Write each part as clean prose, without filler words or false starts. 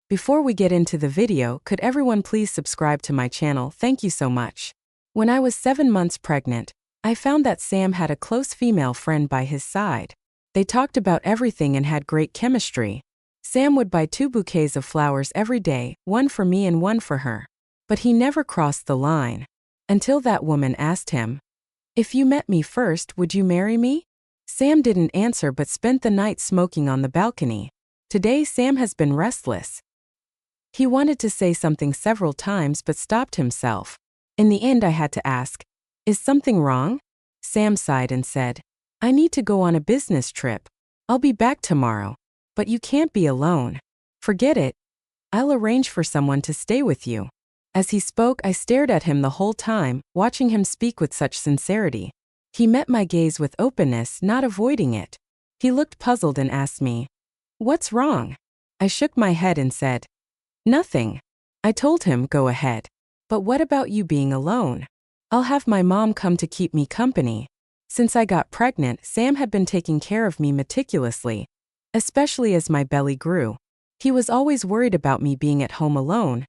Before we get into the video, could everyone please subscribe to my channel? Thank you so much. When I was 7 months pregnant, I found that Sam had a close female friend by his side. They talked about everything and had great chemistry. Sam would buy 2 bouquets of flowers every day, one for me and one for her. But he never crossed the line. Until that woman asked him, "If you met me first, would you marry me?" Sam didn't answer but spent the night smoking on the balcony. Today Sam has been restless. He wanted to say something several times but stopped himself. In the end I had to ask, "Is something wrong?" Sam sighed and said, "I need to go on a business trip. I'll be back tomorrow. But you can't be alone. Forget it. I'll arrange for someone to stay with you." As he spoke, I stared at him the whole time, watching him speak with such sincerity. He met my gaze with openness, not avoiding it. He looked puzzled and asked me, "What's wrong?" I shook my head and said, "Nothing." I told him, "Go ahead. But what about you being alone?" "I'll have my mom come to keep me company." Since I got pregnant, Sam had been taking care of me meticulously, especially as my belly grew. He was always worried about me being at home alone,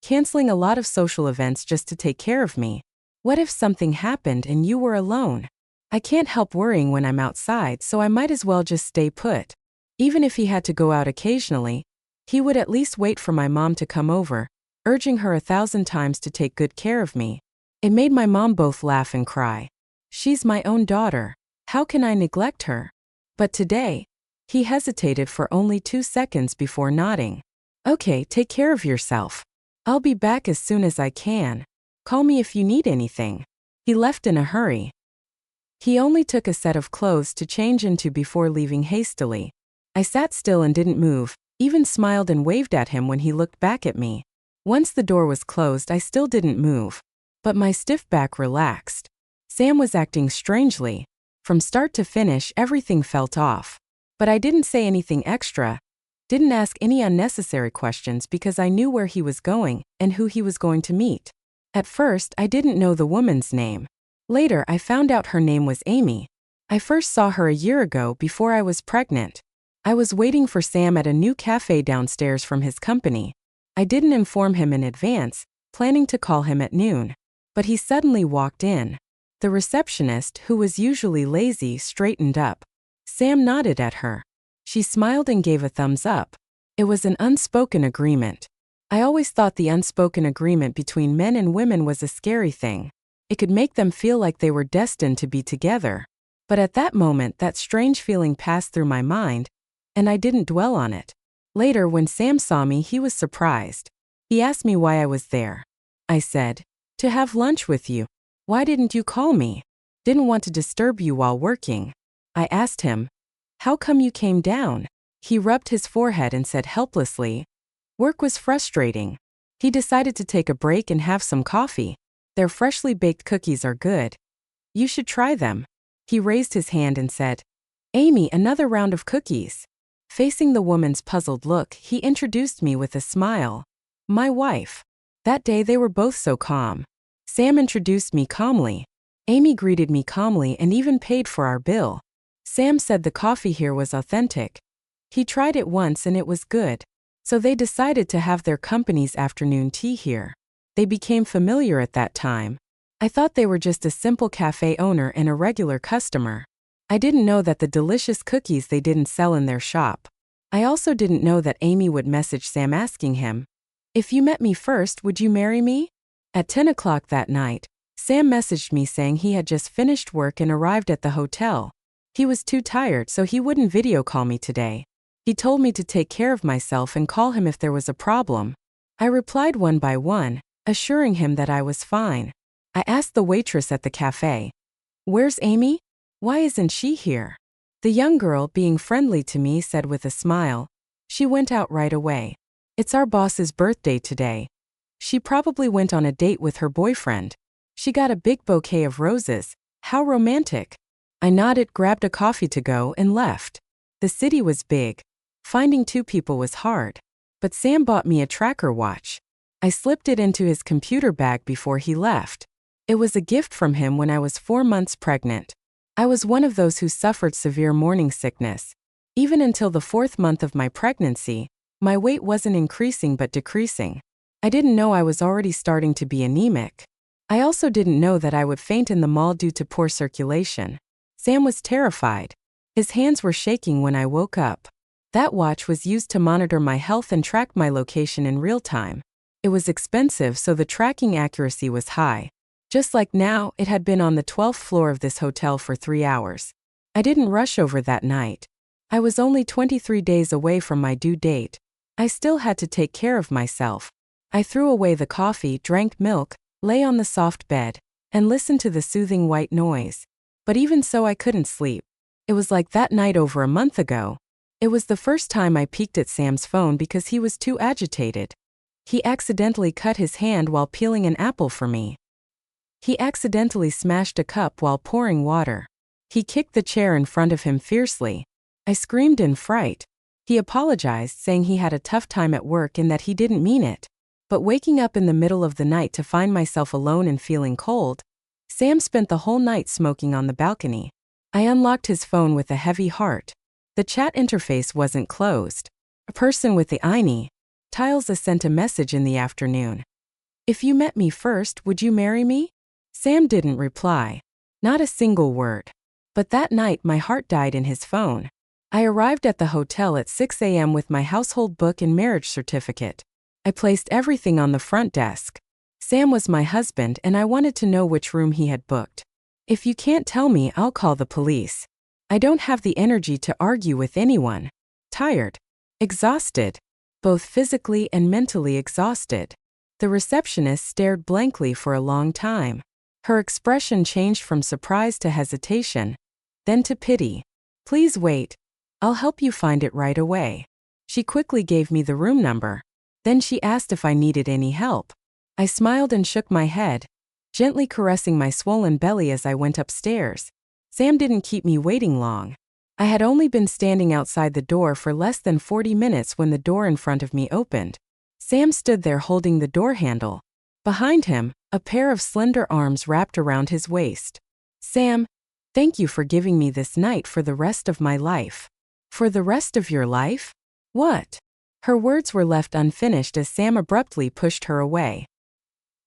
canceling a lot of social events just to take care of me. What if something happened and you were alone? I can't help worrying when I'm outside, so I might as well just stay put. Even if he had to go out occasionally, he would at least wait for my mom to come over, urging her 1,000 times to take good care of me. It made my mom both laugh and cry. She's my own daughter. How can I neglect her? But today, he hesitated for only 2 seconds before nodding. "Okay, take care of yourself. I'll be back as soon as I can. Call me if you need anything." He left in a hurry. He only took a set of clothes to change into before leaving hastily. I sat still and didn't move, even smiled and waved at him when he looked back at me. Once the door was closed, I still didn't move. But my stiff back relaxed. Sam was acting strangely. From start to finish, everything felt off. But I didn't say anything extra, didn't ask any unnecessary questions because I knew where he was going and who he was going to meet. At first, I didn't know the woman's name. Later, I found out her name was Amy. I first saw her a year ago before I was pregnant. I was waiting for Sam at a new cafe downstairs from his company. I didn't inform him in advance, planning to call him at noon. But he suddenly walked in. The receptionist, who was usually lazy, straightened up. Sam nodded at her. She smiled and gave a thumbs up. It was an unspoken agreement. I always thought the unspoken agreement between men and women was a scary thing. It could make them feel like they were destined to be together. But at that moment, that strange feeling passed through my mind, and I didn't dwell on it. Later, when Sam saw me, he was surprised. He asked me why I was there. I said, "To have lunch with you." "Why didn't you call me?" "Didn't want to disturb you while working." I asked him, "How come you came down?" He rubbed his forehead and said helplessly, "Work was frustrating." He decided to take a break and have some coffee. "Their freshly baked cookies are good. You should try them." He raised his hand and said, "Amy, another round of cookies." Facing the woman's puzzled look, he introduced me with a smile. "My wife." That day they were both so calm. Sam introduced me calmly. Amy greeted me calmly and even paid for our bill. Sam said the coffee here was authentic. He tried it once and it was good. So they decided to have their company's afternoon tea here. They became familiar at that time. I thought they were just a simple cafe owner and a regular customer. I didn't know that the delicious cookies they didn't sell in their shop. I also didn't know that Amy would message Sam asking him, "If you met me first, would you marry me?" At 10 o'clock that night, Sam messaged me saying he had just finished work and arrived at the hotel. He was too tired, so he wouldn't video call me today. He told me to take care of myself and call him if there was a problem. I replied one by one, assuring him that I was fine. I asked the waitress at the cafe, "Where's Amy? Why isn't she here?" The young girl, being friendly to me, said with a smile, "She went out right away. It's our boss's birthday today. She probably went on a date with her boyfriend. She got a big bouquet of roses. How romantic." I nodded, grabbed a coffee to go, and left. The city was big. Finding 2 people was hard. But Sam bought me a tracker watch. I slipped it into his computer bag before he left. It was a gift from him when I was 4 months pregnant. I was one of those who suffered severe morning sickness. Even until the 4th month of my pregnancy, My weight wasn't increasing but decreasing. I didn't know I was already starting to be anemic. I also didn't know that I would faint in the mall due to poor circulation. Sam was terrified. His hands were shaking when I woke up. That watch was used to monitor my health and track my location in real time. It was expensive, so the tracking accuracy was high. Just like now, it had been on the 12th floor of this hotel for 3 hours. I didn't rush over that night. I was only 23 days away from my due date. I still had to take care of myself. I threw away the coffee, drank milk, lay on the soft bed, and listened to the soothing white noise. But even so, I couldn't sleep. It was like that night over a month ago. It was the first time I peeked at Sam's phone because he was too agitated. He accidentally cut his hand while peeling an apple for me. He accidentally smashed a cup while pouring water. He kicked the chair in front of him fiercely. I screamed in fright. He apologized, saying he had a tough time at work and that he didn't mean it. But waking up in the middle of the night to find myself alone and feeling cold, Sam spent the whole night smoking on the balcony. I unlocked his phone with a heavy heart. The chat interface wasn't closed. A person with the INI tiles sent a message in the afternoon. If you met me first, would you marry me? Sam didn't reply. Not a single word. But that night my heart died in his phone. I arrived at the hotel at 6 a.m. with my household book and marriage certificate. I placed everything on the front desk. Sam was my husband and I wanted to know which room he had booked. If you can't tell me, I'll call the police. I don't have the energy to argue with anyone. Tired. Exhausted. Both physically and mentally exhausted. The receptionist stared blankly for a long time. Her expression changed from surprise to hesitation, then to pity. Please wait. I'll help you find it right away. She quickly gave me the room number. Then she asked if I needed any help. I smiled and shook my head, gently caressing my swollen belly as I went upstairs. Sam didn't keep me waiting long. I had only been standing outside the door for less than 40 minutes when the door in front of me opened. Sam stood there holding the door handle. Behind him, a pair of slender arms wrapped around his waist. Sam, thank you for giving me this night for the rest of my life. For the rest of your life? What? Her words were left unfinished as Sam abruptly pushed her away.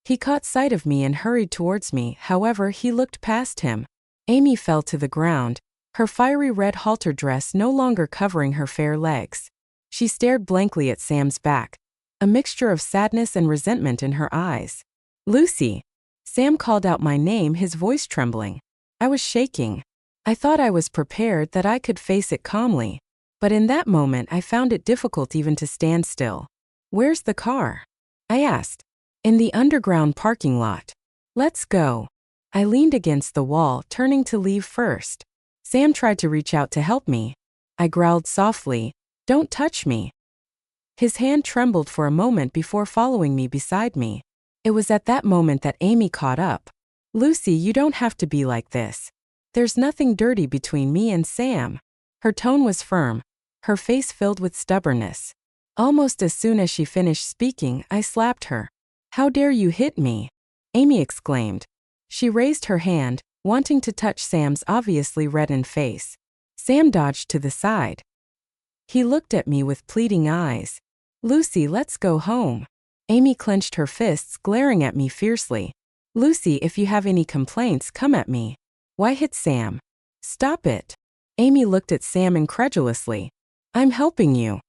He caught sight of me and hurried towards me, however, he looked past him. Amy fell to the ground, her fiery red halter dress no longer covering her fair legs. She stared blankly at Sam's back, a mixture of sadness and resentment in her eyes. Lucy! Sam called out my name, his voice trembling. I was shaking. I thought I was prepared, that I could face it calmly. But in that moment I found it difficult even to stand still. Where's the car? I asked. In the underground parking lot. Let's go. I leaned against the wall, turning to leave first. Sam tried to reach out to help me. I growled softly, "Don't touch me." His hand trembled for a moment before following me beside me. It was at that moment that Amy caught up. "Lucy, you don't have to be like this. There's nothing dirty between me and Sam." Her tone was firm, her face filled with stubbornness. Almost as soon as she finished speaking, I slapped her. "How dare you hit me?" Amy exclaimed. She raised her hand, wanting to touch Sam's obviously reddened face. Sam dodged to the side. He looked at me with pleading eyes. "Lucy, let's go home." Amy clenched her fists, glaring at me fiercely. "Lucy, if you have any complaints, come at me. Why hit Sam? Stop it." Amy looked at Sam incredulously. "I'm helping you."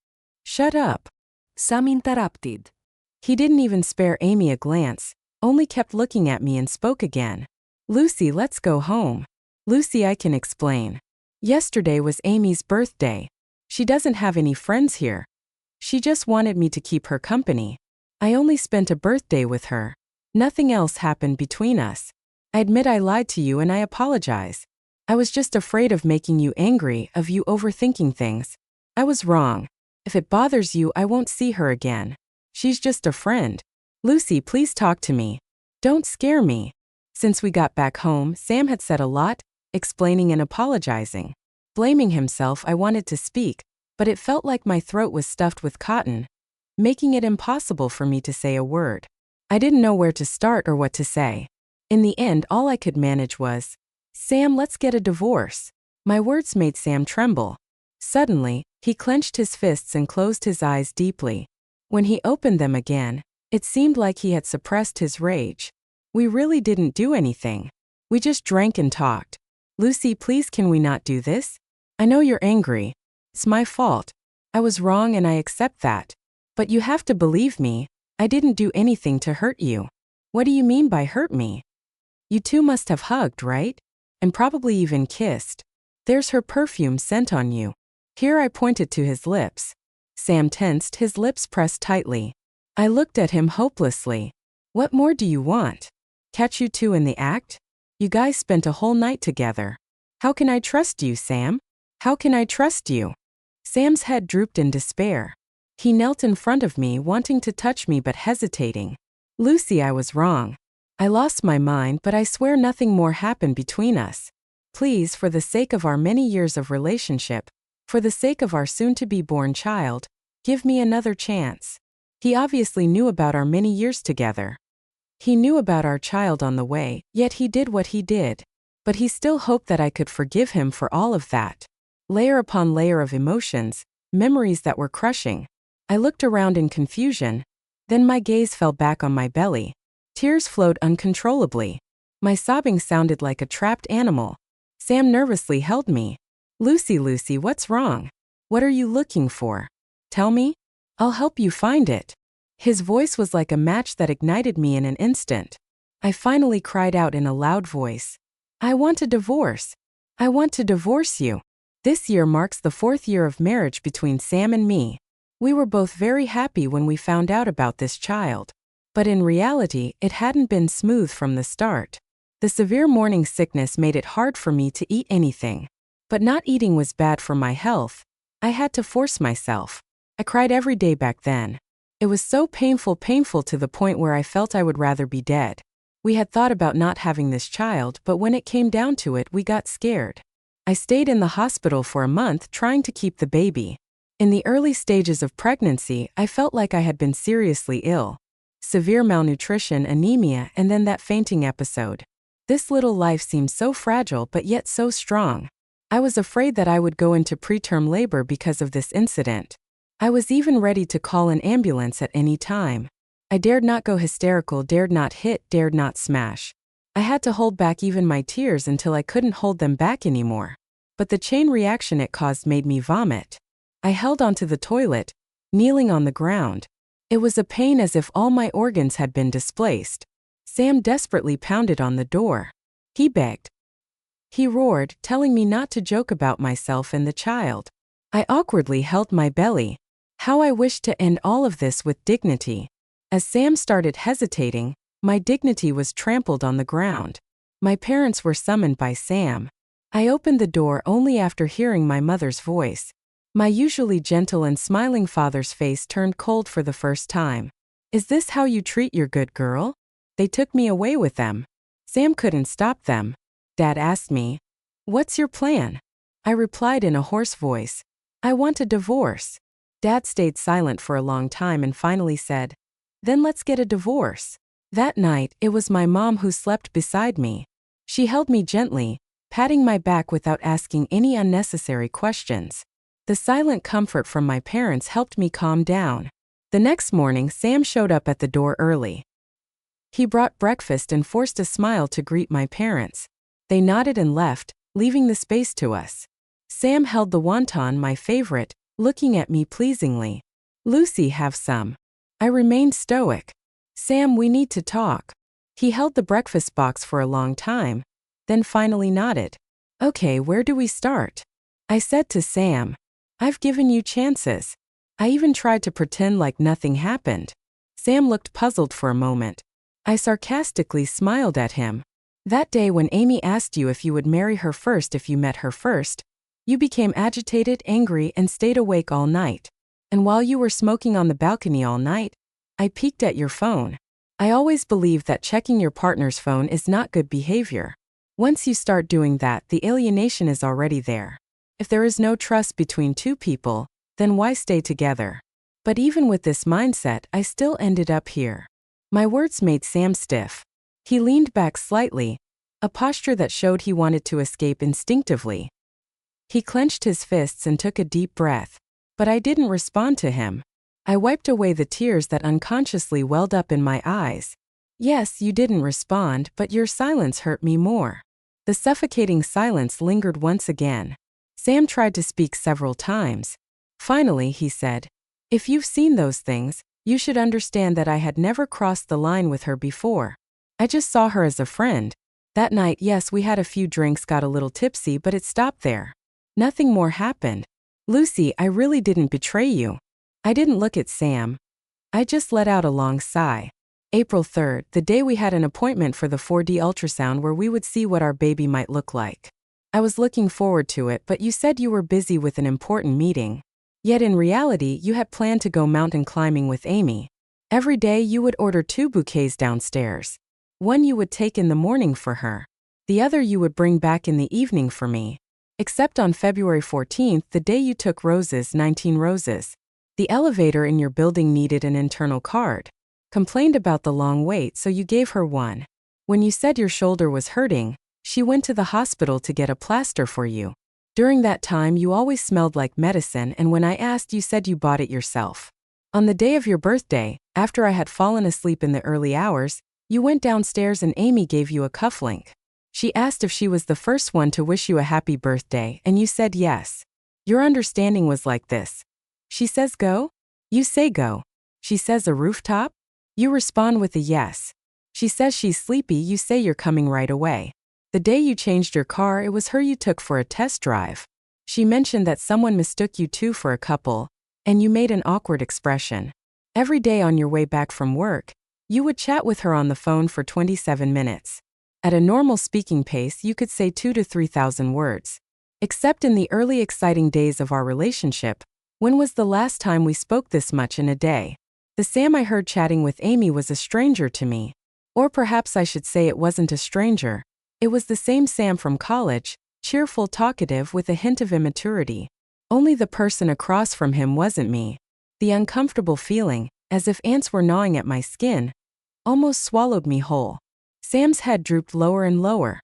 "Shut up." Sam interrupted. He didn't even spare Amy a glance, only kept looking at me and spoke again. "Lucy, let's go home." "Lucy, I can explain. Yesterday was Amy's birthday. She doesn't have any friends here. She just wanted me to keep her company. I only spent a birthday with her. Nothing else happened between us. I admit I lied to you and I apologize. I was just afraid of making you angry, of you overthinking things. I was wrong. If it bothers you, I won't see her again. She's just a friend. Lucy, please talk to me. Don't scare me." Since we got back home, Sam had said a lot, explaining and apologizing. Blaming himself, I wanted to speak, but it felt like my throat was stuffed with cotton, making it impossible for me to say a word. I didn't know where to start or what to say. In the end, all I could manage was, "Sam, let's get a divorce." My words made Sam tremble. Suddenly, He clenched his fists and closed his eyes deeply. When he opened them again, it seemed like he had suppressed his rage. We really didn't do anything. We just drank and talked. Lucy, please, can we not do this? I know you're angry. It's my fault. I was wrong and I accept that. But you have to believe me, I didn't do anything to hurt you. What do you mean by hurt me? You two must have hugged, right? And probably even kissed. There's her perfume scent on you. Here I pointed to his lips. Sam tensed, his lips pressed tightly. I looked at him hopelessly. What more do you want? Catch you two in the act? You guys spent a whole night together. How can I trust you, Sam? How can I trust you? Sam's head drooped in despair. He knelt in front of me, wanting to touch me but hesitating. Lucy, I was wrong. I lost my mind, but I swear nothing more happened between us. Please, for the sake of our many years of relationship, for the sake of our soon-to-be-born child, give me another chance. He obviously knew about our many years together. He knew about our child on the way, yet he did what he did. But he still hoped that I could forgive him for all of that. Layer upon layer of emotions, memories that were crushing. I looked around in confusion. Then my gaze fell back on my belly. Tears flowed uncontrollably. My sobbing sounded like a trapped animal. Sam nervously held me. Lucy, Lucy, what's wrong? What are you looking for? Tell me. I'll help you find it. His voice was like a match that ignited me in an instant. I finally cried out in a loud voice. I want a divorce. I want to divorce you. This year marks the 4th year of marriage between Sam and me. We were both very happy when we found out about this child. But in reality, it hadn't been smooth from the start. The severe morning sickness made it hard for me to eat anything. But not eating was bad for my health. I had to force myself. I cried every day back then. It was so painful to the point where I felt I would rather be dead. We had thought about not having this child, but when it came down to it, we got scared. I stayed in the hospital for a month trying to keep the baby. In the early stages of pregnancy, I felt like I had been seriously ill. Severe malnutrition, anemia, and then that fainting episode. This little life seemed so fragile but yet so strong. I was afraid that I would go into preterm labor because of this incident. I was even ready to call an ambulance at any time. I dared not go hysterical, dared not hit, dared not smash. I had to hold back even my tears until I couldn't hold them back anymore. But the chain reaction it caused made me vomit. I held onto the toilet, kneeling on the ground. It was a pain as if all my organs had been displaced. Sam desperately pounded on the door. He begged. He roared, telling me not to joke about myself and the child. I awkwardly held my belly. How I wished to end all of this with dignity. As Sam started hesitating, my dignity was trampled on the ground. My parents were summoned by Sam. I opened the door only after hearing my mother's voice. My usually gentle and smiling father's face turned cold for the first time. Is this how you treat your good girl? They took me away with them. Sam couldn't stop them. Dad asked me, "What's your plan?" I replied in a hoarse voice, "I want a divorce." Dad stayed silent for a long time and finally said, "Then let's get a divorce." That night, it was my mom who slept beside me. She held me gently, patting my back without asking any unnecessary questions. The silent comfort from my parents helped me calm down. The next morning, Sam showed up at the door early. He brought breakfast and forced a smile to greet my parents. They nodded and left, leaving the space to us. Sam held the wonton, my favorite, looking at me pleasingly. "Lucy, have some." I remained stoic. "Sam, we need to talk." He held the breakfast box for a long time, then finally nodded. "Okay, where do we start?" I said to Sam. "I've given you chances. I even tried to pretend like nothing happened." Sam looked puzzled for a moment. I sarcastically smiled at him. "That day when Amy asked you if you would marry her first if you met her first, you became agitated, angry, and stayed awake all night. And while you were smoking on the balcony all night, I peeked at your phone. I always believed that checking your partner's phone is not good behavior. Once you start doing that, the alienation is already there. If there is no trust between two people, then why stay together?" But even with this mindset, I still ended up here. My words made Sam stiff. He leaned back slightly, a posture that showed he wanted to escape instinctively. He clenched his fists and took a deep breath. But I didn't respond to him. I wiped away the tears that unconsciously welled up in my eyes. Yes, you didn't respond, but your silence hurt me more. The suffocating silence lingered once again. Sam tried to speak several times. Finally, he said, "If you've seen those things, you should understand that I had never crossed the line with her before. I just saw her as a friend. That night, yes, we had a few drinks, got a little tipsy, but it stopped there. Nothing more happened. Lucy, I really didn't betray you." I didn't look at Sam. I just let out a long sigh. April 3rd, the day we had an appointment for the 4D ultrasound where we would see what our baby might look like. I was looking forward to it, but you said you were busy with an important meeting. Yet in reality, you had planned to go mountain climbing with Amy. Every day you would order 2 bouquets downstairs. One you would take in the morning for her. The other you would bring back in the evening for me. Except on February 14th, the day you took roses, 19 roses. The elevator in your building needed an internal card. Complained about the long wait, so you gave her one. When you said your shoulder was hurting, she went to the hospital to get a plaster for you. During that time, you always smelled like medicine, and when I asked, you said you bought it yourself. On the day of your birthday, after I had fallen asleep in the early hours, you went downstairs and Amy gave you a cufflink. She asked if she was the first one to wish you a happy birthday, and you said yes. Your understanding was like this. She says go? You say go. She says a rooftop? You respond with a yes. She says she's sleepy, you say you're coming right away. The day you changed your car, it was her you took for a test drive. She mentioned that someone mistook you two for a couple, and you made an awkward expression. Every day on your way back from work, you would chat with her on the phone for 27 minutes. At a normal speaking pace, you could say 2,000 to 3,000 words. Except in the early exciting days of our relationship, when was the last time we spoke this much in a day? The Sam I heard chatting with Amy was a stranger to me. Or perhaps I should say it wasn't a stranger. It was the same Sam from college, cheerful, talkative with a hint of immaturity. Only the person across from him wasn't me. The uncomfortable feeling, as if ants were gnawing at my skin, almost swallowed me whole. Sam's head drooped lower and lower.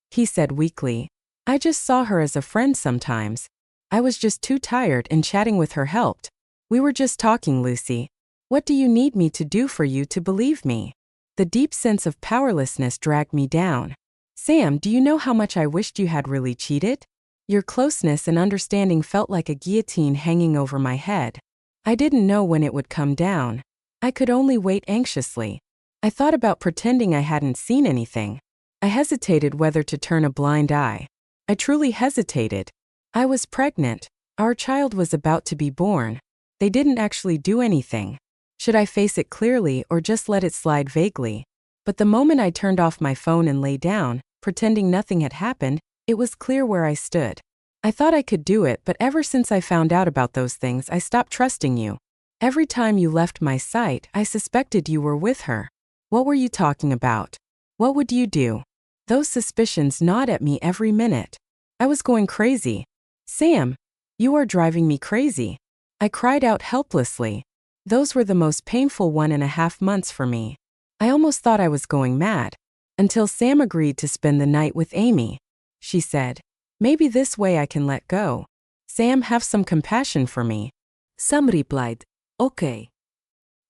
He said weakly, "I just saw her as a friend sometimes. I was just too tired and chatting with her helped. We were just talking, Lucy. What do you need me to do for you to believe me?" The deep sense of powerlessness dragged me down. "Sam, do you know how much I wished you had really cheated? Your closeness and understanding felt like a guillotine hanging over my head. I didn't know when it would come down. I could only wait anxiously. I thought about pretending I hadn't seen anything. I hesitated whether to turn a blind eye. I truly hesitated. I was pregnant. Our child was about to be born. They didn't actually do anything. Should I face it clearly or just let it slide vaguely? But the moment I turned off my phone and lay down, pretending nothing had happened, it was clear where I stood. I thought I could do it, but ever since I found out about those things, I stopped trusting you. Every time you left my sight, I suspected you were with her. What were you talking about? What would you do? Those suspicions gnawed at me every minute. I was going crazy. Sam, you are driving me crazy. I cried out helplessly. Those were the most painful 1.5 months for me. I almost thought I was going mad. Until Sam agreed to spend the night with Amy. She said, "Maybe this way I can let go. Sam, have some compassion for me." Sam replied, "Okay."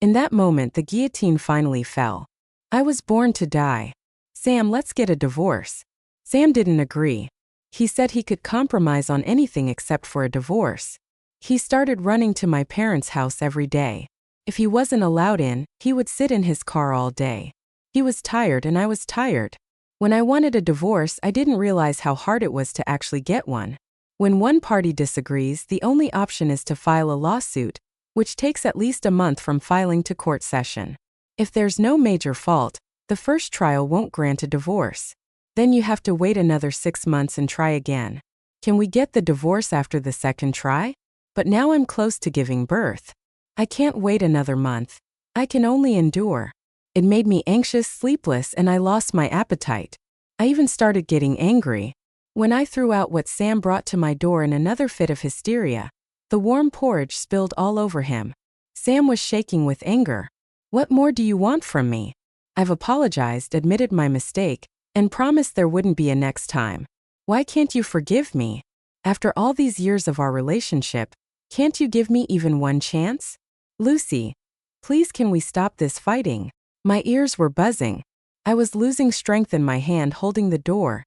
In that moment, the guillotine finally fell. I was born to die. "Sam, let's get a divorce." Sam didn't agree. He said he could compromise on anything except for a divorce. He started running to my parents' house every day. If he wasn't allowed in, he would sit in his car all day. He was tired and I was tired. When I wanted a divorce, I didn't realize how hard it was to actually get one. When one party disagrees, the only option is to file a lawsuit, which takes at least a month from filing to court session. If there's no major fault, the first trial won't grant a divorce. Then you have to wait another 6 months and try again. Can we get the divorce after the second try? But now I'm close to giving birth. I can't wait another month. I can only endure. It made me anxious, sleepless, and I lost my appetite. I even started getting angry. When I threw out what Sam brought to my door in another fit of hysteria, the warm porridge spilled all over him. Sam was shaking with anger. "What more do you want from me?" I've apologized, admitted my mistake, and promised there wouldn't be a next time. Why can't you forgive me? After all these years of our relationship, Can't you give me even one chance? Lucy, please can we stop this fighting? My ears were buzzing. I was losing strength in my hand holding the door.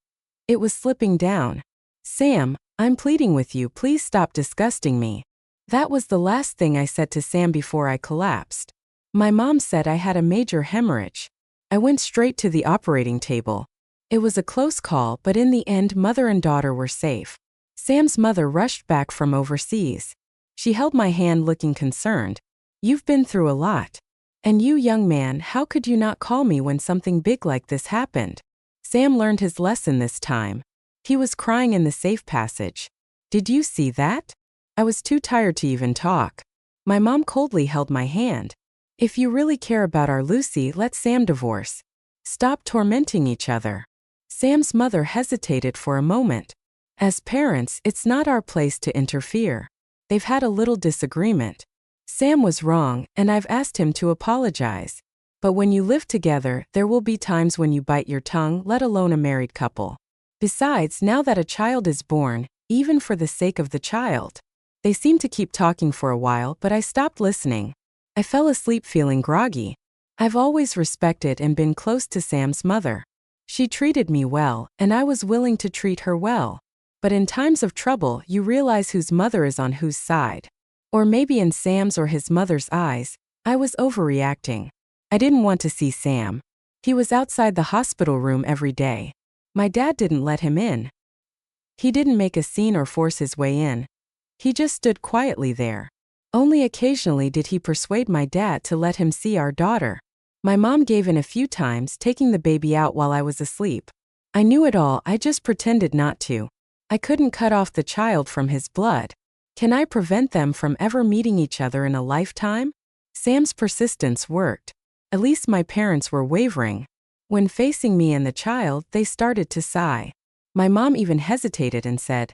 It was slipping down. Sam, I'm pleading with you, please stop disgusting me. That was the last thing I said to Sam before I collapsed. My mom said I had a major hemorrhage. I went straight to the operating table. It was a close call, but in the end, mother and daughter were safe. Sam's mother rushed back from overseas. She held my hand looking concerned. You've been through a lot. And you, young man, how could you not call me when something big like this happened? Sam learned his lesson this time. He was crying in the safe passage. Did you see that? I was too tired to even talk. My mom coldly held my hand. If you really care about our Lucy, let Sam divorce. Stop tormenting each other. Sam's mother hesitated for a moment. As parents, it's not our place to interfere. They've had a little disagreement. Sam was wrong, and I've asked him to apologize. But when you live together, there will be times when you bite your tongue, let alone a married couple. Besides, now that a child is born, even for the sake of the child. They seemed to keep talking for a while, but I stopped listening. I fell asleep feeling groggy. I've always respected and been close to Sam's mother. She treated me well, and I was willing to treat her well. But in times of trouble, you realize whose mother is on whose side. Or maybe in Sam's or his mother's eyes, I was overreacting. I didn't want to see Sam. He was outside the hospital room every day. My dad didn't let him in. He didn't make a scene or force his way in. He just stood quietly there. Only occasionally did he persuade my dad to let him see our daughter. My mom gave in a few times, taking the baby out while I was asleep. I knew it all, I just pretended not to. I couldn't cut off the child from his blood. Can I prevent them from ever meeting each other in a lifetime? Sam's persistence worked. At least my parents were wavering. When facing me and the child, they started to sigh. My mom even hesitated and said,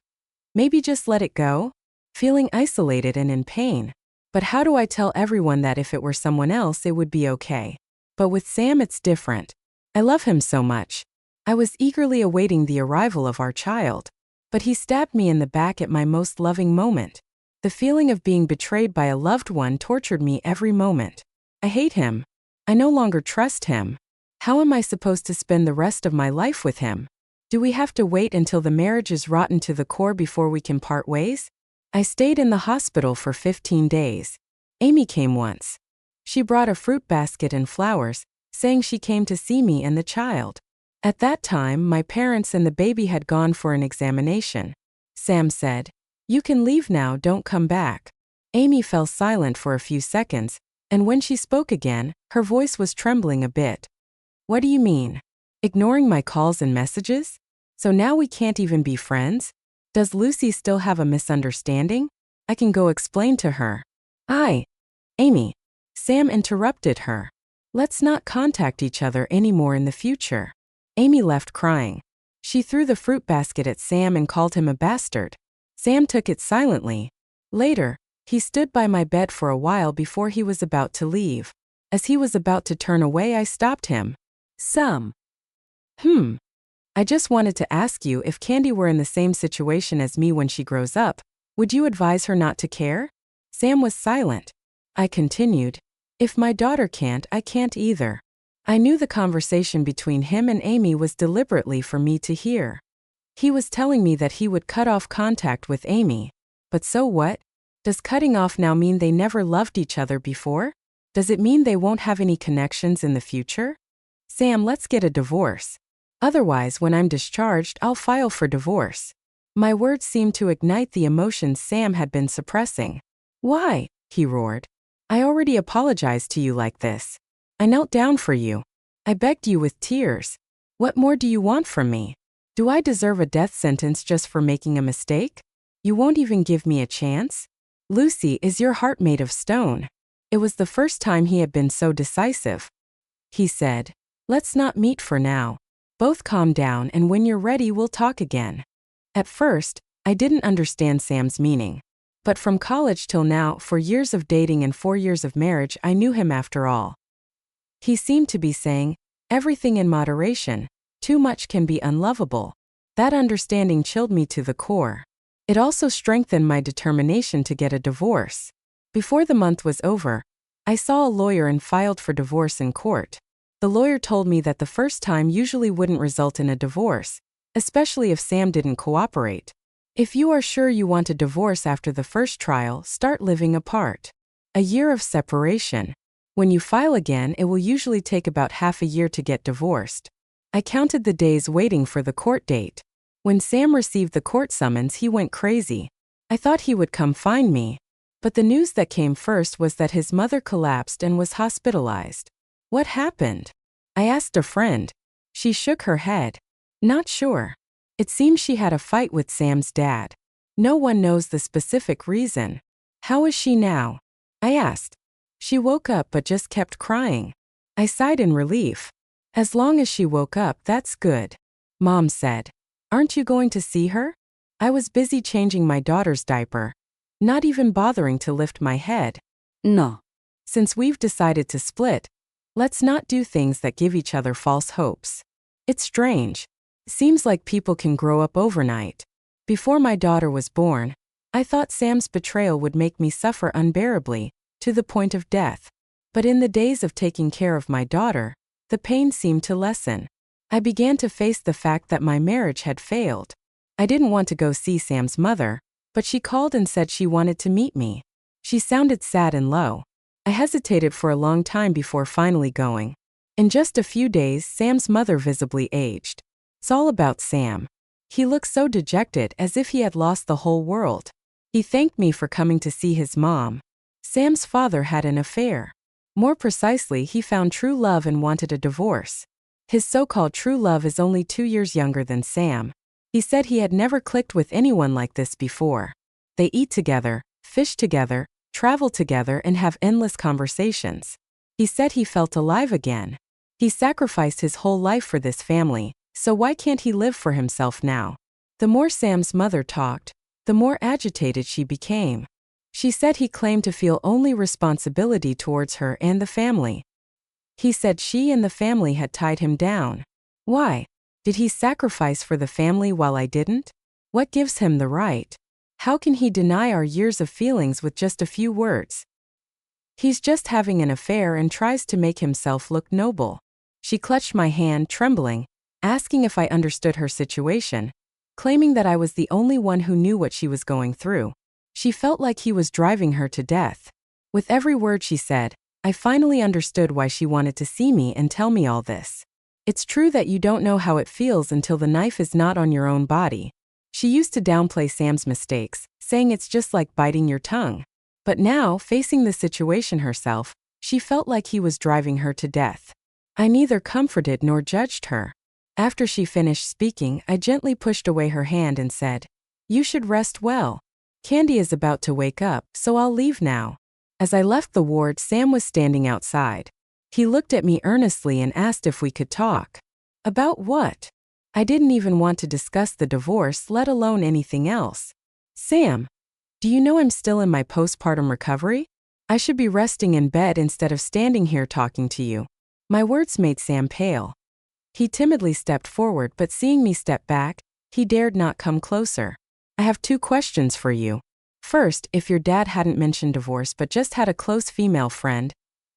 "Maybe just let it go?" Feeling isolated and in pain. But how do I tell everyone that if it were someone else it would be okay? But with Sam it's different. I love him so much. I was eagerly awaiting the arrival of our child. But he stabbed me in the back at my most loving moment. The feeling of being betrayed by a loved one tortured me every moment. I hate him. I no longer trust him. How am I supposed to spend the rest of my life with him? Do we have to wait until the marriage is rotten to the core before we can part ways? I stayed in the hospital for 15 days. Amy came once. She brought a fruit basket and flowers, saying she came to see me and the child. At that time, my parents and the baby had gone for an examination. Sam said, "You can leave now, don't come back." Amy fell silent for a few seconds, and when she spoke again, her voice was trembling a bit. "What do you mean? Ignoring my calls and messages? So now we can't even be friends? Does Lucy still have a misunderstanding? I can go explain to her." Amy. Sam interrupted her. "Let's not contact each other anymore in the future." Amy left crying. She threw the fruit basket at Sam and called him a bastard. Sam took it silently. Later, he stood by my bed for a while before he was about to leave. As he was about to turn away, I stopped him. I just wanted to ask you, if Candy were in the same situation as me when she grows up, would you advise her not to care? Sam was silent. I continued, "If my daughter can't, I can't either." I knew the conversation between him and Amy was deliberately for me to hear. He was telling me that he would cut off contact with Amy. But so what? Does cutting off now mean they never loved each other before? Does it mean they won't have any connections in the future? Sam, let's get a divorce. Otherwise, when I'm discharged, I'll file for divorce. My words seemed to ignite the emotions Sam had been suppressing. "Why?" he roared. "I already apologized to you like this. I knelt down for you. I begged you with tears. What more do you want from me? Do I deserve a death sentence just for making a mistake? You won't even give me a chance? Lucy, is your heart made of stone?" It was the first time he had been so decisive. He said, "Let's not meet for now. Both calm down, and when you're ready we'll talk again." At first, I didn't understand Sam's meaning. But from college till now, for years of dating and 4 years of marriage, I knew him after all. He seemed to be saying, everything in moderation, too much can be unlovable. That understanding chilled me to the core. It also strengthened my determination to get a divorce. Before the month was over, I saw a lawyer and filed for divorce in court. The lawyer told me that the first time usually wouldn't result in a divorce, especially if Sam didn't cooperate. If you are sure you want a divorce after the first trial, start living apart. A year of separation. When you file again, it will usually take about half a year to get divorced. I counted the days waiting for the court date. When Sam received the court summons, he went crazy. I thought he would come find me. But the news that came first was that his mother collapsed and was hospitalized. What happened? I asked a friend. She shook her head. Not sure. It seems she had a fight with Sam's dad. No one knows the specific reason. How is she now? I asked. She woke up but just kept crying. I sighed in relief. As long as she woke up, that's good. Mom said. Aren't you going to see her? I was busy changing my daughter's diaper. Not even bothering to lift my head. No. Since we've decided to split, let's not do things that give each other false hopes. It's strange. Seems like people can grow up overnight. Before my daughter was born, I thought Sam's betrayal would make me suffer unbearably, to the point of death. But in the days of taking care of my daughter, the pain seemed to lessen. I began to face the fact that my marriage had failed. I didn't want to go see Sam's mother, but she called and said she wanted to meet me. She sounded sad and low. I hesitated for a long time before finally going. In just a few days, Sam's mother visibly aged. It's all about Sam. He looked so dejected, as if he had lost the whole world. He thanked me for coming to see his mom. Sam's father had an affair. More precisely, he found true love and wanted a divorce. His so-called true love is only 2 years younger than Sam. He said he had never clicked with anyone like this before. They eat together, fish together, travel together, and have endless conversations. He said he felt alive again. He sacrificed his whole life for this family, so why can't he live for himself now? The more Sam's mother talked, the more agitated she became. She said he claimed to feel only responsibility towards her and the family. He said she and the family had tied him down. Why? Did he sacrifice for the family while I didn't? What gives him the right? How can he deny our years of feelings with just a few words? He's just having an affair and tries to make himself look noble. She clutched my hand, trembling, asking if I understood her situation, claiming that I was the only one who knew what she was going through. She felt like he was driving her to death. With every word she said, I finally understood why she wanted to see me and tell me all this. It's true that you don't know how it feels until the knife is not on your own body. She used to downplay Sam's mistakes, saying it's just like biting your tongue. But now, facing the situation herself, she felt like he was driving her to death. I neither comforted nor judged her. After she finished speaking, I gently pushed away her hand and said, "You should rest well. Candy is about to wake up, so I'll leave now." As I left the ward, Sam was standing outside. He looked at me earnestly and asked if we could talk. About what? I didn't even want to discuss the divorce, let alone anything else. Sam, do you know I'm still in my postpartum recovery? I should be resting in bed instead of standing here talking to you. My words made Sam pale. He timidly stepped forward, but seeing me step back, he dared not come closer. I have 2 questions for you. First, if your dad hadn't mentioned divorce but just had a close female friend,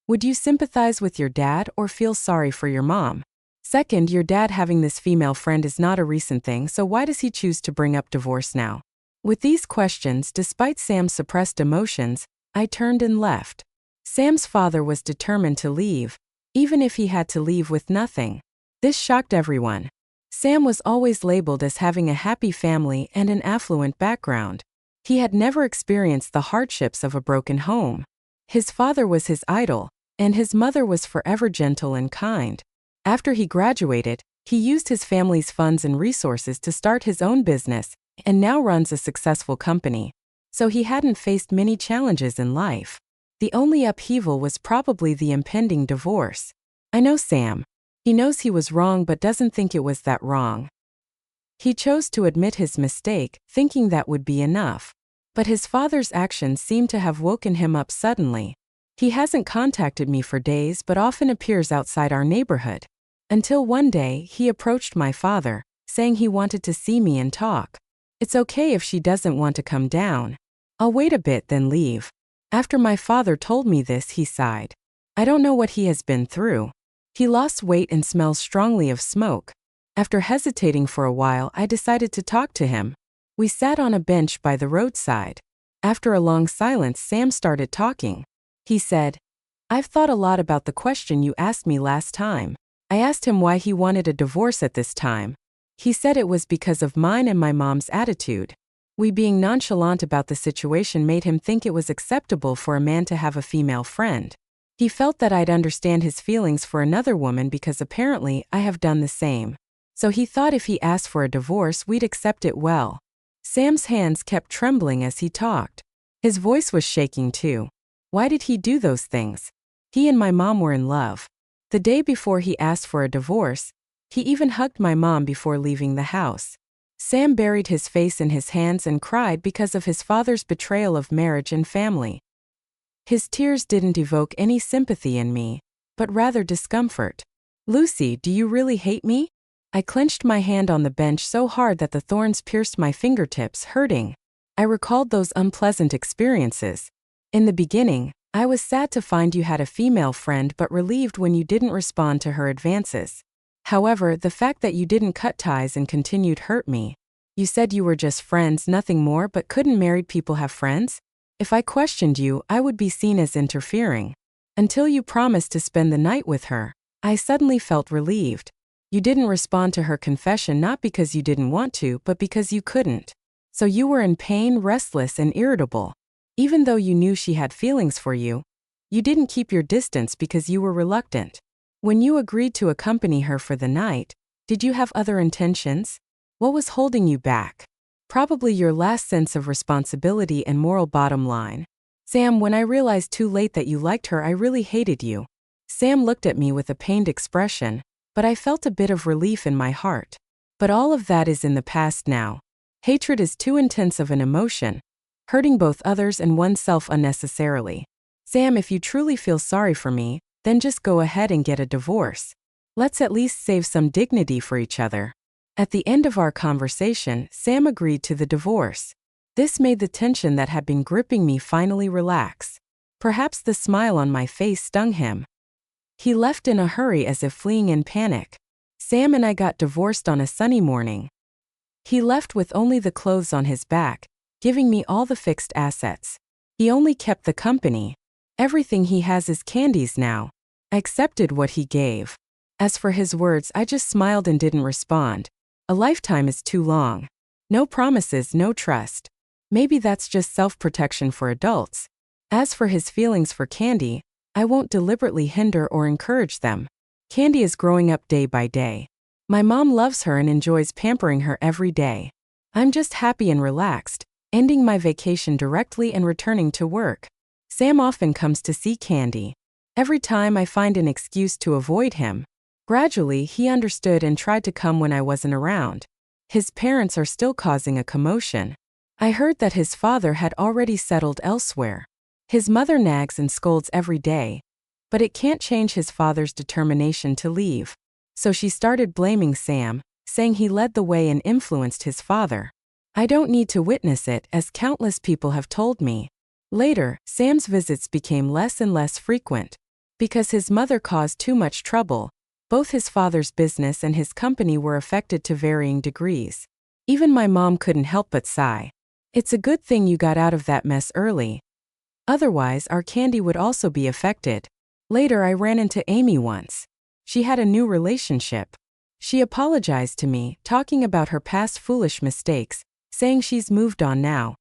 would you sympathize with your dad or feel sorry for your mom? Second, your dad having this female friend is not a recent thing, so why does he choose to bring up divorce now? With these questions, despite Sam's suppressed emotions, I turned and left. Sam's father was determined to leave, even if he had to leave with nothing. This shocked everyone. Sam was always labeled as having a happy family and an affluent background. He had never experienced the hardships of a broken home. His father was his idol, and his mother was forever gentle and kind. After he graduated, he used his family's funds and resources to start his own business, and now runs a successful company. So he hadn't faced many challenges in life. The only upheaval was probably the impending divorce. I know Sam. He knows he was wrong but doesn't think it was that wrong. He chose to admit his mistake, thinking that would be enough. But his father's actions seemed to have woken him up suddenly. He hasn't contacted me for days but often appears outside our neighborhood. Until one day, he approached my father, saying he wanted to see me and talk. It's okay if she doesn't want to come down. I'll wait a bit then leave. After my father told me this, he sighed. I don't know what he has been through. He lost weight and smells strongly of smoke. After hesitating for a while, I decided to talk to him. We sat on a bench by the roadside. After a long silence, Sam started talking. He said, I've thought a lot about the question you asked me last time. I asked him why he wanted a divorce at this time. He said it was because of mine and my mom's attitude. We being nonchalant about the situation made him think it was acceptable for a man to have a female friend. He felt that I'd understand his feelings for another woman because apparently I have done the same. So he thought if he asked for a divorce, we'd accept it well. Sam's hands kept trembling as he talked. His voice was shaking too. Why did he do those things? He and my mom were in love. The day before he asked for a divorce, he even hugged my mom before leaving the house. Sam buried his face in his hands and cried because of his father's betrayal of marriage and family. His tears didn't evoke any sympathy in me, but rather discomfort. Lucy, do you really hate me? I clenched my hand on the bench so hard that the thorns pierced my fingertips, hurting. I recalled those unpleasant experiences. In the beginning, I was sad to find you had a female friend but relieved when you didn't respond to her advances. However, the fact that you didn't cut ties and continued hurt me. You said you were just friends, nothing more, but couldn't married people have friends? If I questioned you, I would be seen as interfering. Until you promised to spend the night with her, I suddenly felt relieved. You didn't respond to her confession not because you didn't want to, but because you couldn't. So you were in pain, restless, and irritable. Even though you knew she had feelings for you, you didn't keep your distance because you were reluctant. When you agreed to accompany her for the night, did you have other intentions? What was holding you back? Probably your last sense of responsibility and moral bottom line. Sam, when I realized too late that you liked her, I really hated you. Sam looked at me with a pained expression, but I felt a bit of relief in my heart. But all of that is in the past now. Hatred is too intense of an emotion, hurting both others and oneself unnecessarily. Sam, if you truly feel sorry for me, then just go ahead and get a divorce. Let's at least save some dignity for each other. At the end of our conversation, Sam agreed to the divorce. This made the tension that had been gripping me finally relax. Perhaps the smile on my face stung him. He left in a hurry as if fleeing in panic. Sam and I got divorced on a sunny morning. He left with only the clothes on his back, giving me all the fixed assets. He only kept the company. Everything he has is candies now. I accepted what he gave. As for his words, I just smiled and didn't respond. A lifetime is too long. No promises, no trust. Maybe that's just self-protection for adults. As for his feelings for Candy, I won't deliberately hinder or encourage them. Candy is growing up day by day. My mom loves her and enjoys pampering her every day. I'm just happy and relaxed, ending my vacation directly and returning to work. Sam often comes to see Candy. Every time I find an excuse to avoid him. Gradually, he understood and tried to come when I wasn't around. His parents are still causing a commotion. I heard that his father had already settled elsewhere. His mother nags and scolds every day, but it can't change his father's determination to leave. So she started blaming Sam, saying he led the way and influenced his father. I don't need to witness it, as countless people have told me. Later, Sam's visits became less and less frequent. Because his mother caused too much trouble, both his father's business and his company were affected to varying degrees. Even my mom couldn't help but sigh. It's a good thing you got out of that mess early. Otherwise, our Candy would also be affected. Later, I ran into Amy once. She had a new relationship. She apologized to me, talking about her past foolish mistakes, saying she's moved on now.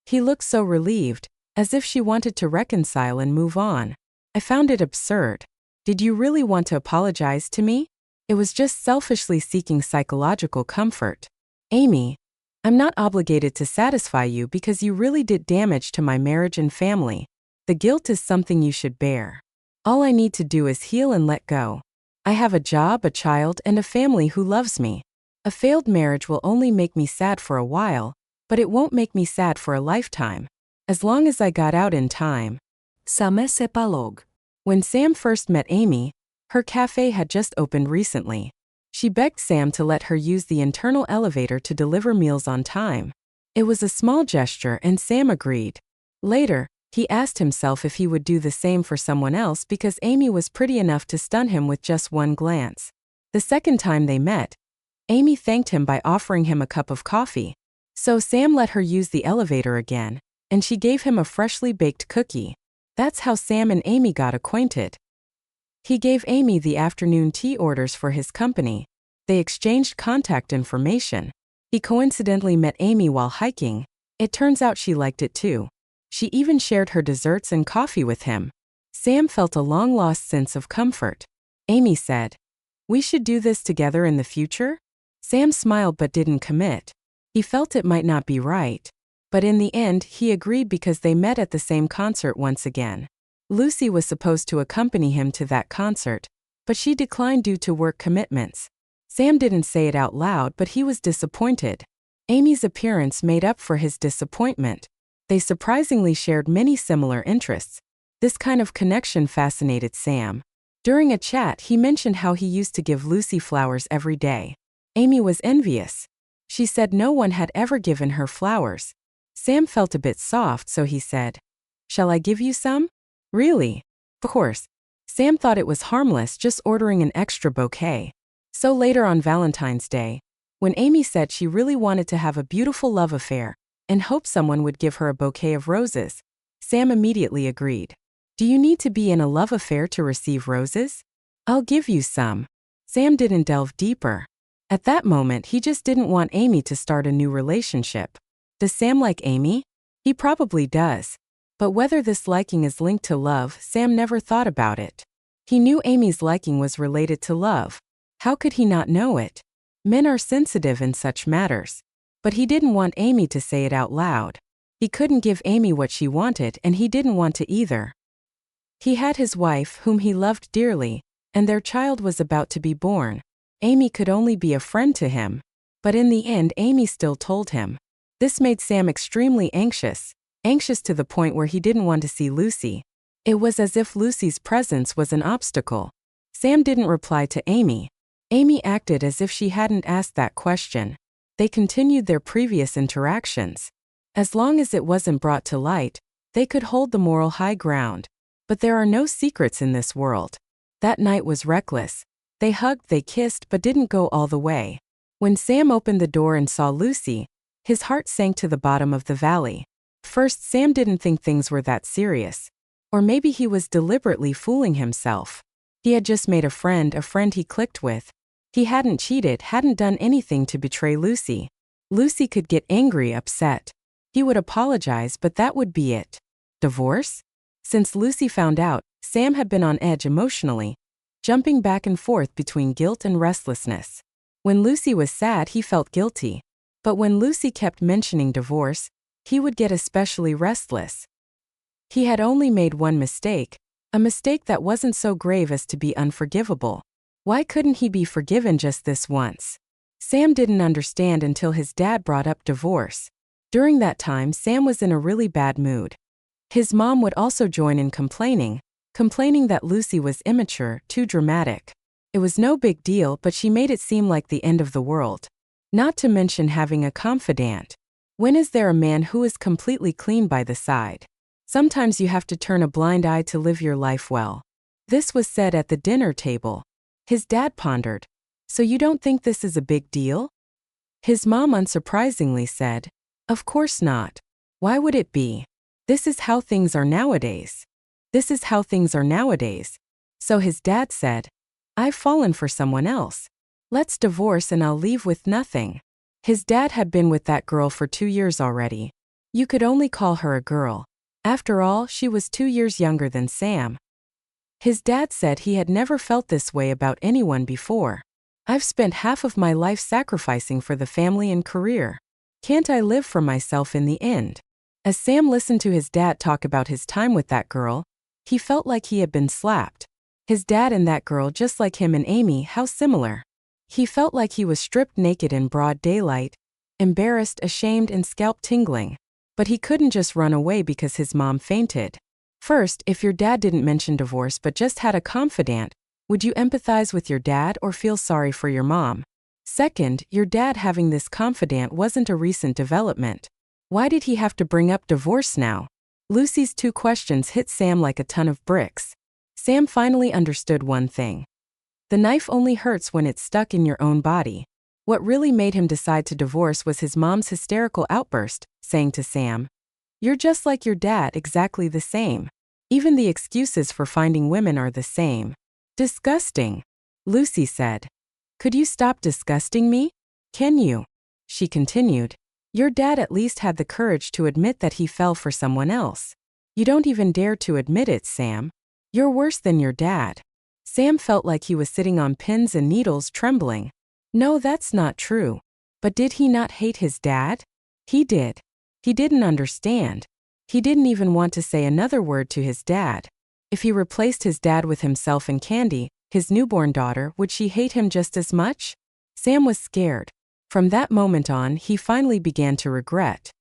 He looked so relieved, as if she wanted to reconcile and move on. I found it absurd. Did you really want to apologize to me? It was just selfishly seeking psychological comfort. Amy, I'm not obligated to satisfy you because you really did damage to my marriage and family. The guilt is something you should bear. All I need to do is heal and let go. I have a job, a child, and a family who loves me. A failed marriage will only make me sad for a while, but it won't make me sad for a lifetime. As long as I got out in time. Same se palog. When Sam first met Amy, her cafe had just opened recently. She begged Sam to let her use the internal elevator to deliver meals on time. It was a small gesture and Sam agreed. Later, he asked himself if he would do the same for someone else because Amy was pretty enough to stun him with just one glance. The second time they met, Amy thanked him by offering him a cup of coffee. So Sam let her use the elevator again, and she gave him a freshly baked cookie. That's how Sam and Amy got acquainted. He gave Amy the afternoon tea orders for his company. They exchanged contact information. He coincidentally met Amy while hiking. It turns out she liked it too. She even shared her desserts and coffee with him. Sam felt a long-lost sense of comfort. Amy said, "We should do this together in the future?" Sam smiled but didn't commit. He felt it might not be right. But in the end, he agreed because they met at the same concert once again. Lucy was supposed to accompany him to that concert, but she declined due to work commitments. Sam didn't say it out loud, but he was disappointed. Amy's appearance made up for his disappointment. They surprisingly shared many similar interests. This kind of connection fascinated Sam. During a chat, he mentioned how he used to give Lucy flowers every day. Amy was envious. She said no one had ever given her flowers. Sam felt a bit soft, so he said, "Shall I give you some?" "Really?" "Of course." Sam thought it was harmless, just ordering an extra bouquet. So later on Valentine's Day, when Amy said she really wanted to have a beautiful love affair and hoped someone would give her a bouquet of roses, Sam immediately agreed. "Do you need to be in a love affair to receive roses? I'll give you some." Sam didn't delve deeper. At that moment, he just didn't want Amy to start a new relationship. Does Sam like Amy? He probably does. But whether this liking is linked to love, Sam never thought about it. He knew Amy's liking was related to love. How could he not know it? Men are sensitive in such matters. But he didn't want Amy to say it out loud. He couldn't give Amy what she wanted, and he didn't want to either. He had his wife, whom he loved dearly, and their child was about to be born. Amy could only be a friend to him. But in the end, Amy still told him. This made Sam extremely anxious to the point where he didn't want to see Lucy. It was as if Lucy's presence was an obstacle. Sam didn't reply to Amy. Amy acted as if she hadn't asked that question. They continued their previous interactions. As long as it wasn't brought to light, they could hold the moral high ground. But there are no secrets in this world. That night was reckless. They hugged, they kissed, but didn't go all the way. When Sam opened the door and saw Lucy, his heart sank to the bottom of the valley. First, Sam didn't think things were that serious. Or maybe he was deliberately fooling himself. He had just made a friend he clicked with. He hadn't cheated, hadn't done anything to betray Lucy. Lucy could get angry, upset. He would apologize, but that would be it. Divorce? Since Lucy found out, Sam had been on edge emotionally, jumping back and forth between guilt and restlessness. When Lucy was sad, he felt guilty. But when Lucy kept mentioning divorce, he would get especially restless. He had only made one mistake, a mistake that wasn't so grave as to be unforgivable. Why couldn't he be forgiven just this once? Sam didn't understand until his dad brought up divorce. During that time, Sam was in a really bad mood. His mom would also join in complaining that Lucy was immature, too dramatic. It was no big deal, but she made it seem like the end of the world. Not to mention having a confidant. When is there a man who is completely clean by the side? Sometimes you have to turn a blind eye to live your life well. This was said at the dinner table. His dad pondered. "So you don't think this is a big deal?" His mom unsurprisingly said, "Of course not. Why would it be? This is how things are nowadays. This is how things are nowadays." So his dad said, "I've fallen for someone else. Let's divorce and I'll leave with nothing." His dad had been with that girl for 2 years already. You could only call her a girl. After all, she was 2 years younger than Sam. His dad said he had never felt this way about anyone before. "I've spent half of my life sacrificing for the family and career. Can't I live for myself in the end?" As Sam listened to his dad talk about his time with that girl, he felt like he had been slapped. His dad and that girl, just like him and Amy, how similar. He felt like he was stripped naked in broad daylight, embarrassed, ashamed, and scalp tingling. But he couldn't just run away because his mom fainted. First, if your dad didn't mention divorce but just had a confidant, Would you empathize with your dad or feel sorry for your mom? Second, your dad having this confidant wasn't a recent development. Why did he have to bring up divorce now? Lucy's two questions hit Sam like a ton of bricks. Sam finally understood one thing. The knife only hurts when it's stuck in your own body. What really made him decide to divorce was his mom's hysterical outburst, saying to Sam, "You're just like your dad, exactly the same. Even the excuses for finding women are the same." Disgusting, Lucy said. Could you stop disgusting me? Can you? She continued. Your dad at least had the courage to admit that he fell for someone else. You don't even dare to admit it, Sam. You're worse than your dad. Sam felt like he was sitting on pins and needles, trembling. No, that's not true. But did he not hate his dad? He did. He didn't understand. He didn't even want to say another word to his dad. If he replaced his dad with himself and Candy, his newborn daughter, would she hate him just as much? Sam was scared. From that moment on, he finally began to regret.